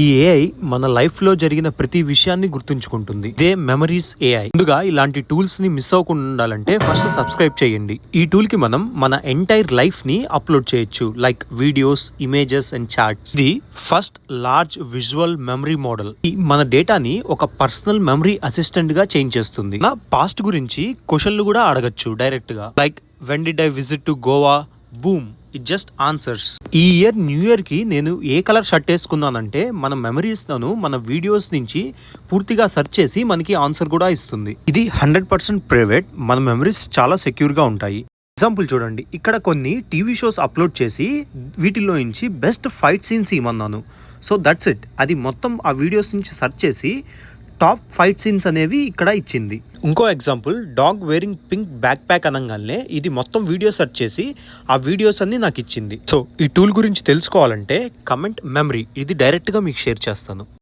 ఈ ఏఐ మన లైఫ్ లో జరిగిన ప్రతి విషయాన్ని గుర్తుంచుకుంటుంది. ఇదే మెమరీస్ ఏఐ. ముందుగా ఇలాంటి టూల్స్ ని మిస్ అవ్వకుండా ఉండాలంటే ఫస్ట్ సబ్స్క్రైబ్ చేయండి. ఈ టూల్ కి మనం మన ఎంటైర్ లైఫ్ ని అప్లోడ్ చేయొచ్చు, like videos, images and chats. ఇది first large visual memory model. మన డేటాని ఒక పర్సనల్ మెమరీ అసిస్టెంట్ గా చేంజ్ చేస్తుంది. నా పాస్ట్ గురించి క్వశ్చన్లు కూడా అడగచ్చు డైరెక్ట్ గా, like when did I visit to Goa, boom, it just answers. ఈ ఇయర్ న్యూ ఇయర్ కి నేను ఏ కలర్ షర్ట్ వేసుకున్నానంటే మన మెమరీస్ ను మన వీడియోస్ నుంచి పూర్తిగా సెర్చ్ చేసి మనకి ఆన్సర్ కూడా ఇస్తుంది. ఇది 100% ప్రైవేట్. మన మెమరీస్ చాలా సెక్యూర్ గా ఉంటాయి. ఎగ్జాంపుల్ చూడండి, ఇక్కడ కొన్ని టీవీ షోస్ అప్లోడ్ చేసి వీటిల్లో నుంచి బెస్ట్ ఫైట్ సీన్స్ ఇవ్వమన్నాను. So that's it. అది మొత్తం ఆ వీడియోస్ నుంచి సెర్చ్ చేసి టాప్ ఫైట్ సీన్స్ అనేవి ఇక్కడ ఇచ్చింది. ఇంకో example, dog wearing pink back pack అనగానే ఇది మొత్తం వీడియో సెర్చ్ చేసి ఆ వీడియోస్ అన్ని నాకు ఇచ్చింది. సో ఈ టూల్ గురించి తెలుసుకోవాలంటే కమెంట్ మెమరీ, ఇది డైరెక్ట్ గా మీకు షేర్ చేస్తాను.